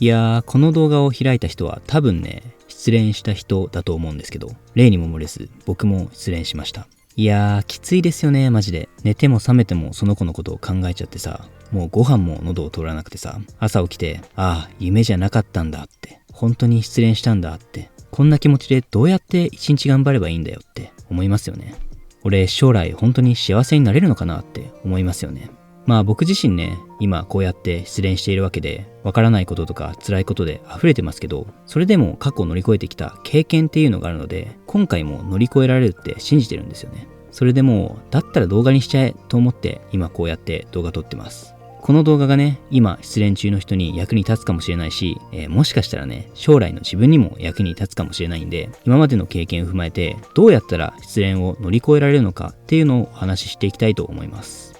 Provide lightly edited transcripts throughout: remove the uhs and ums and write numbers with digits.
いやー、この動画を開いた人は多分ね、失恋した人だと思うんですけど、例にも漏れず僕も失恋しました。いやー、きついですよね、マジで。寝ても覚めてもその子のことを考えちゃってさ、もうご飯も喉を通らなくてさ、朝起きて、ああ、夢じゃなかったんだって、本当に失恋したんだって、こんな気持ちでどうやって一日頑張ればいいんだよって思いますよね。俺、将来本当に幸せになれるのかなって思いますよね。まあ僕自身ね、今こうやって失恋しているわけで、わからないこととか辛いことで溢れてますけど、それでも過去乗り越えてきた経験っていうのがあるので、今回も乗り越えられるって信じてるんですよね。それでもう、だったら動画にしちゃえと思って今こうやって動画撮ってます。この動画がね、今失恋中の人に役に立つかもしれないし、もしかしたらね、将来の自分にも役に立つかもしれないんで、今までの経験を踏まえて、どうやったら失恋を乗り越えられるのかっていうのをお話ししていきたいと思います。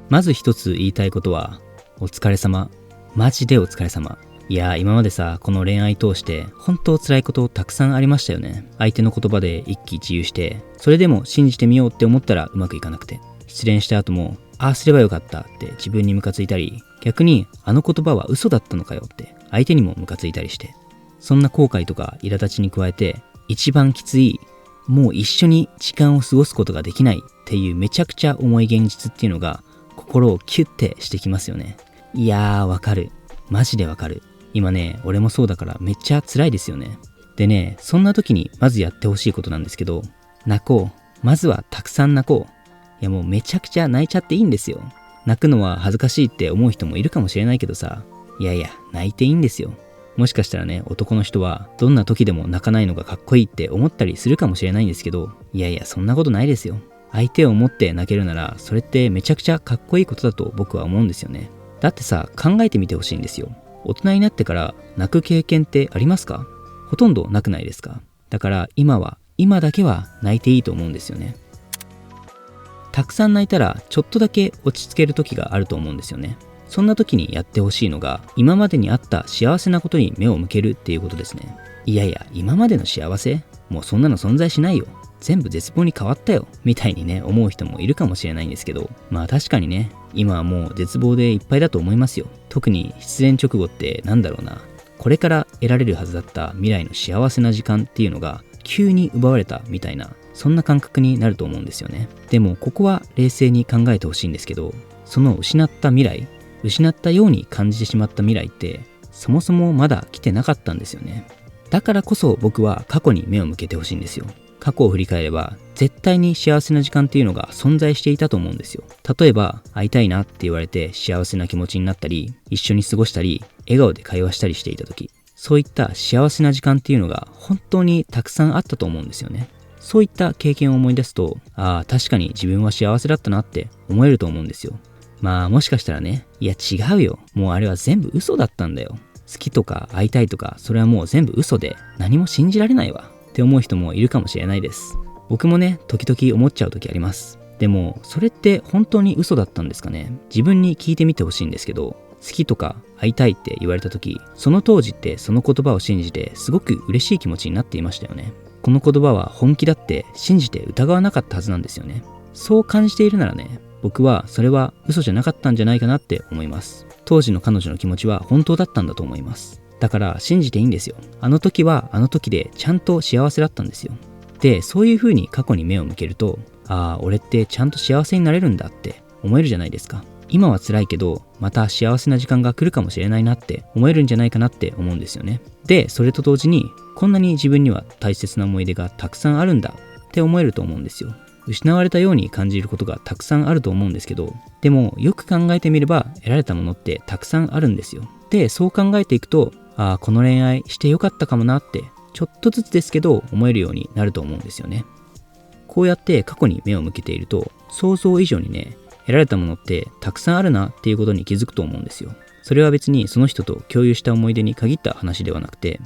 まず一つ言いたいことは、お疲れ様。マジでお疲れ様。いやー、今までさ、この恋愛通して本当辛いことたくさんありましたよね。相手の言葉で一喜一憂して、それでも信じてみようって思ったらうまくいかなくて、失恋した後も、ああすればよかったって自分にムカついたり、逆にあの言葉は嘘だったのかよって相手にもムカついたりして、そんな後悔とか苛立ちに加えて、一番きつい、もう一緒に時間を過ごすことができないっていうめちゃくちゃ重い現実っていうのが、心をキュッてしてきますよね。いやー、わかる。マジでわかる。今ね、俺もそうだからめっちゃ辛いですよね。でね、そんな時にまずやってほしいことなんですけど、泣こう。まずはたくさん泣こう。いやもうめちゃくちゃ泣いちゃっていいんですよ。泣くのは恥ずかしいって思う人もいるかもしれないけどさ、いやいや、泣いていいんですよ。もしかしたらね、男の人はどんな時でも泣かないのがかっこいいって思ったりするかもしれないんですけど、いやいや、そんなことないですよ。相手を思って泣けるなら、それってめちゃくちゃかっこいいことだと僕は思うんですよね。だってさ、考えてみてほしいんですよ。大人になってから泣く経験ってありますか？ほとんどなくないですか？だから今だけは泣いていいと思うんですよね。たくさん泣いたらちょっとだけ落ち着ける時があると思うんですよね。そんな時にやってほしいのが、今までにあった幸せなことに目を向けるっていうことですね。いやいや、今までの幸せ？もうそんなの存在しないよ。全部絶望に変わったよ。みたいにね、思う人もいるかもしれないんですけど、まあ確かにね、今はもう絶望でいっぱいだと思いますよ。特に失恋直後ってなんだろうな。これから得られるはずだった未来の幸せな時間っていうのが急に奪われたみたいな、そんな感覚になると思うんですよね。でもここは冷静に考えてほしいんですけど、その失った未来、失ったように感じてしまった未来ってそもそもまだ来てなかったんですよね。だからこそ僕は過去に目を向けてほしいんですよ。過去を振り返れば絶対に幸せな時間っていうのが存在していたと思うんですよ。例えば会いたいなって言われて幸せな気持ちになったり、一緒に過ごしたり、笑顔で会話したりしていた時、そういった幸せな時間っていうのが本当にたくさんあったと思うんですよね。そういった経験を思い出すと、ああ確かに自分は幸せだったなって思えると思うんですよ。まあもしかしたらね、いや違うよ、もうあれは全部嘘だったんだよ、好きとか会いたいとかそれはもう全部嘘で何も信じられないわって思う人もいるかもしれないです。僕もね、時々思っちゃう時あります。でもそれって本当に嘘だったんですかね。自分に聞いてみてほしいんですけど、好きとか会いたいって言われた時、その当時ってその言葉を信じてすごく嬉しい気持ちになっていましたよね。この言葉は本気だって信じて疑わなかったはずなんですよね。そう感じているならね、僕はそれは嘘じゃなかったんじゃないかなって思います。当時の彼女の気持ちは本当だったんだと思います。だから信じていいんですよ。あの時はあの時でちゃんと幸せだったんですよ。で、そういう風に過去に目を向けると、ああ、俺ってちゃんと幸せになれるんだって思えるじゃないですか。今は辛いけど、また幸せな時間が来るかもしれないなって思えるんじゃないかなって思うんですよね。で、それと同時に、こんなに自分には大切な思い出がたくさんあるんだって思えると思うんですよ。失われたように感じることがたくさんあると思うんですけど、でもよく考えてみれば得られたものってたくさんあるんですよ。で、そう考えていくと、ああ、この恋愛してよかったかもなってちょっとずつですけど思えるようになると思うんですよね。こうやって過去に目を向けていると、想像以上にね、得られたものってたくさんあるなっていうことに気づくと思うんですよ。それは別にその人と共有した思い出に限った話ではなくて、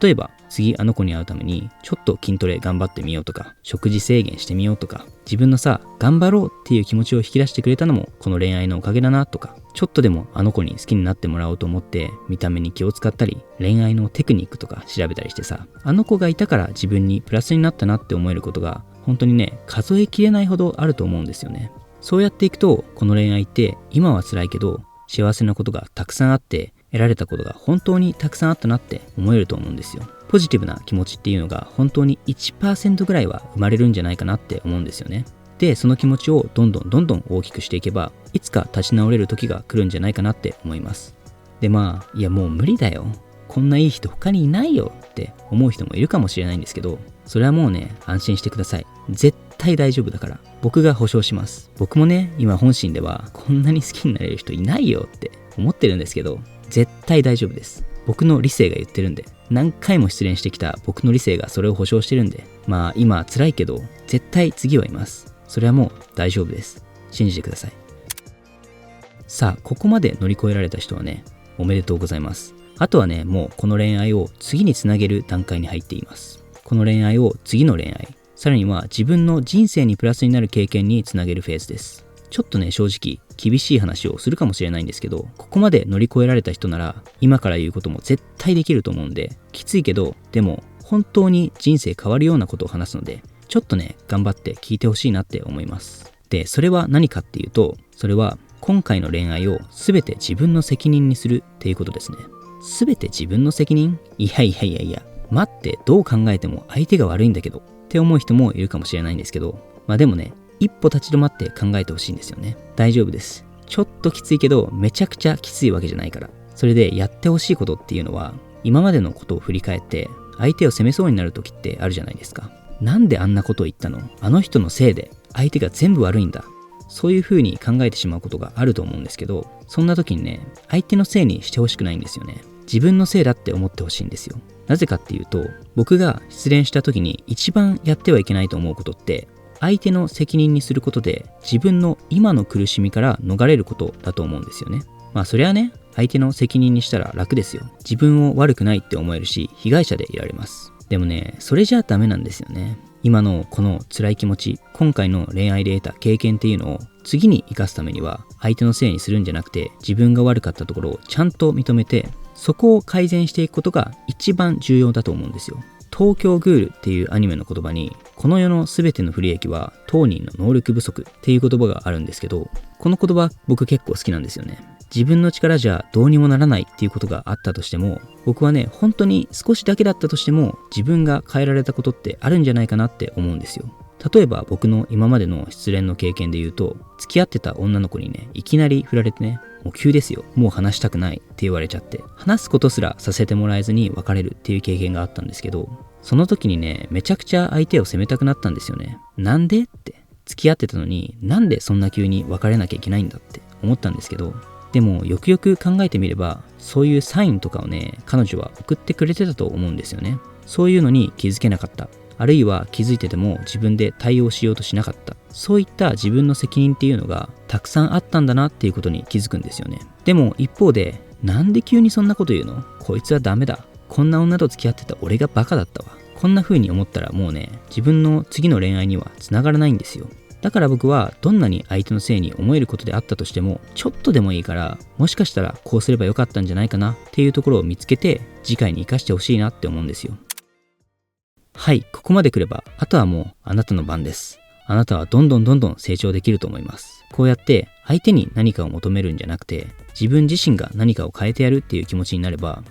例えば次あの子に会うためにちょっと筋トレ頑張ってみようとか、食事制限してみようとか、自分のさ、頑張ろうっていう気持ちを引き出してくれたのもこの恋愛のおかげだなとか、ちょっとでもあの子に好きになってもらおうと思って見た目に気を使ったり、恋愛のテクニックとか調べたりしてさ、あの子がいたから自分にプラスになったなって思えることが本当にね、数えきれないほどあると思うんですよね。そうやっていくと、この恋愛って今は辛いけど幸せなことがたくさんあって、得られたことが本当にたくさんあったなって思えると思うんですよ。ポジティブな気持ちっていうのが本当に 1% ぐらいは生まれるんじゃないかなって思うんですよね。で、その気持ちをどんどん大きくしていけば、いつか立ち直れる時が来るんじゃないかなって思います。で、いやもう無理だよ。こんないい人他にいないよって思う人もいるかもしれないんですけど、それはもうね、安心してください。絶対大丈夫だから。僕が保証します。僕もね、今本心ではこんなに好きになれる人いないよって思ってるんですけど、絶対大丈夫です。僕の理性が言ってるんで、何回も失恋してきた僕の理性がそれを保証してるんで、今辛いけど、絶対次はいます。それはもう大丈夫です。信じてください。さあ、ここまで乗り越えられた人はね、おめでとうございます。あとはね、もうこの恋愛を次につなげる段階に入っています。この恋愛を次の恋愛、さらには自分の人生にプラスになる経験につなげるフェーズです。ちょっとね、正直厳しい話をするかもしれないんですけど、ここまで乗り越えられた人なら今から言うことも絶対できると思うんで、きついけどでも本当に人生変わるようなことを話すので、ちょっとね、頑張って聞いてほしいなって思います。で、それは何かっていうと、それは今回の恋愛を全て自分の責任にするっていうことですね。全て自分の責任？いや、待って、どう考えても相手が悪いんだけどって思う人もいるかもしれないんですけど、でもね、一歩立ち止まって考えてほしいんですよね。大丈夫です。ちょっときついけど、めちゃくちゃきついわけじゃないから。それでやってほしいことっていうのは、今までのことを振り返って相手を責めそうになる時ってあるじゃないですか。なんであんなことを言ったの？あの人のせいで相手が全部悪いんだ。そういう風に考えてしまうことがあると思うんですけど、そんな時にね、相手のせいにしてほしくないんですよね。自分のせいだって思ってほしいんですよ。なぜかっていうと、僕が失恋した時に一番やってはいけないと思うことって、相手の責任にすることで自分の今の苦しみから逃れることだと思うんですよね。そりゃね、相手の責任にしたら楽ですよ。自分を悪くないって思えるし、被害者でいられます。でもね、それじゃダメなんですよね。今のこの辛い気持ち、今回の恋愛で得た経験っていうのを次に生かすためには、相手のせいにするんじゃなくて、自分が悪かったところをちゃんと認めて、そこを改善していくことが一番重要だと思うんですよ。東京グールっていうアニメの言葉に、この世の全ての不利益は当人の能力不足っていう言葉があるんですけど、この言葉僕結構好きなんですよね。自分の力じゃどうにもならないっていうことがあったとしても、僕はね、本当に少しだけだったとしても自分が変えられたことってあるんじゃないかなって思うんですよ。例えば僕の今までの失恋の経験で言うと、付き合ってた女の子にね、いきなり振られてね、もう急ですよ、もう話したくないって言われちゃって、話すことすらさせてもらえずに別れるっていう経験があったんですけど、その時にね、めちゃくちゃ相手を責めたくなったんですよね。なんでって、付き合ってたのになんでそんな急に別れなきゃいけないんだって思ったんですけど、でもよくよく考えてみれば、そういうサインとかをね、彼女は送ってくれてたと思うんですよね。そういうのに気づけなかった。あるいは気づいてても自分で対応しようとしなかった。そういった自分の責任っていうのがたくさんあったんだなっていうことに気づくんですよね。でも一方で、なんで急にそんなこと言うの？こいつはダメだ。こんな女と付き合ってた俺がバカだったわ。こんな風に思ったらもうね、自分の次の恋愛にはつながらないんですよ。だから僕はどんなに相手のせいに思えることであったとしても、ちょっとでもいいから、もしかしたらこうすればよかったんじゃないかなっていうところを見つけて、次回に生かしてほしいなって思うんですよ。はい、ここまで来れば、あとはもうあなたの番です。あなたはどんどん成長できると思います。こうやって相手に何かを求めるんじゃなくて、自分自身が何かを変えてやるっていう気持ちになれば、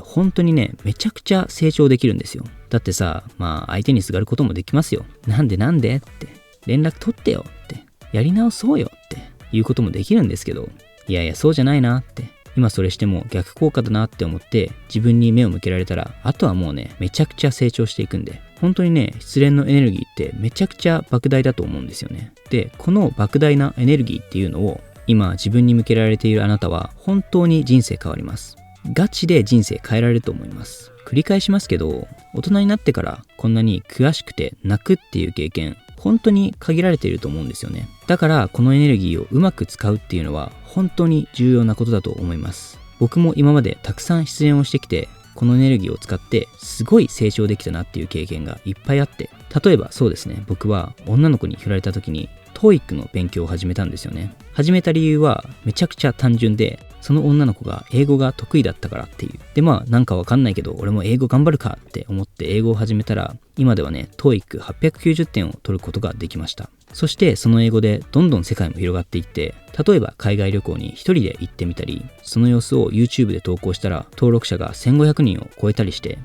本当にね、めちゃくちゃ成長できるんですよ。だってさ、相手にすがることもできますよ。なんでって。連絡取ってよって、やり直そうよっていうこともできるんですけど、いやそうじゃないなって、今それしても逆効果だなって思って自分に目を向けられたら、あとはもうね、めちゃくちゃ成長していくんで、本当にね、失恋のエネルギーってめちゃくちゃ莫大だと思うんですよね。で、この莫大なエネルギーっていうのを今自分に向けられているあなたは本当に人生変わります。ガチで人生変えられると思います。繰り返しますけど、大人になってからこんなに悔しくて泣くっていう経験、本当に限られていると思うんですよね。だからこのエネルギーをうまく使うっていうのは本当に重要なことだと思います。僕も今までたくさん失恋をしてきて、このエネルギーを使ってすごい成長できたなっていう経験がいっぱいあって、例えばそうですね、僕は女の子に振られた時に TOEIC の勉強を始めたんですよね。始めた理由はめちゃくちゃ単純で、その女の子が英語が得意だったからっていう。でなんかわかんないけど俺も英語頑張るかって思って英語を始めたら、今ではね TOEIC890 点を取ることができました。そしてその英語でどんどん世界も広がっていって、例えば海外旅行に一人で行ってみたり、その様子を YouTube で投稿したら登録者が1500人を超えたりして、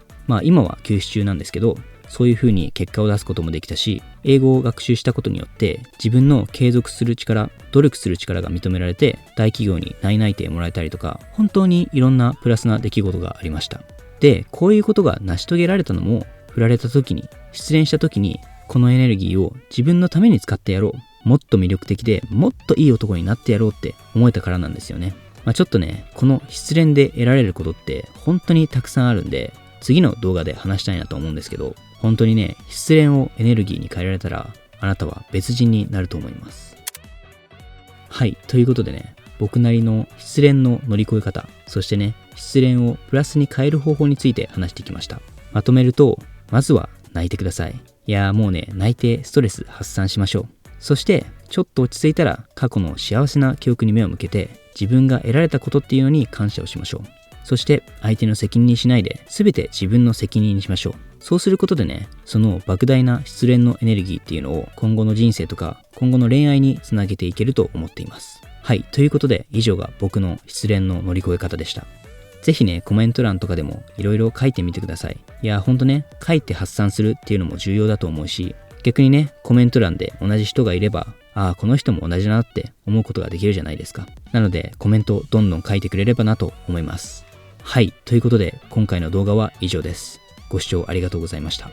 今は休止中なんですけど、そういう風に結果を出すこともできたし、英語を学習したことによって自分の継続する力、努力する力が認められて、大企業に内々定もらえたりとか、本当にいろんなプラスな出来事がありました。で、こういうことが成し遂げられたのも、振られた時に、失恋した時に、このエネルギーを自分のために使ってやろう、もっと魅力的でもっといい男になってやろうって思えたからなんですよね。ちょっとね、この失恋で得られることって本当にたくさんあるんで、次の動画で話したいなと思うんですけど、本当にね、失恋をエネルギーに変えられたら、あなたは別人になると思います。はい、ということでね、僕なりの失恋の乗り越え方、そしてね、失恋をプラスに変える方法について話してきました。まとめると、まずは泣いてください。いやーもうね、泣いてストレス発散しましょう。そして、ちょっと落ち着いたら過去の幸せな記憶に目を向けて、自分が得られたことっていうのに感謝をしましょう。そして相手の責任にしないで、全て自分の責任にしましょう。そうすることでね、その莫大な失恋のエネルギーっていうのを今後の人生とか今後の恋愛につなげていけると思っています。はい、ということで以上が僕の失恋の乗り越え方でした。ぜひね、コメント欄とかでもいろいろ書いてみてください。いや、ほんとね、書いて発散するっていうのも重要だと思うし、逆にね、コメント欄で同じ人がいれば、ああ、この人も同じだなって思うことができるじゃないですか。なので、コメントどんどん書いてくれればなと思います。はい、ということで今回の動画は以上です。ご視聴ありがとうございました。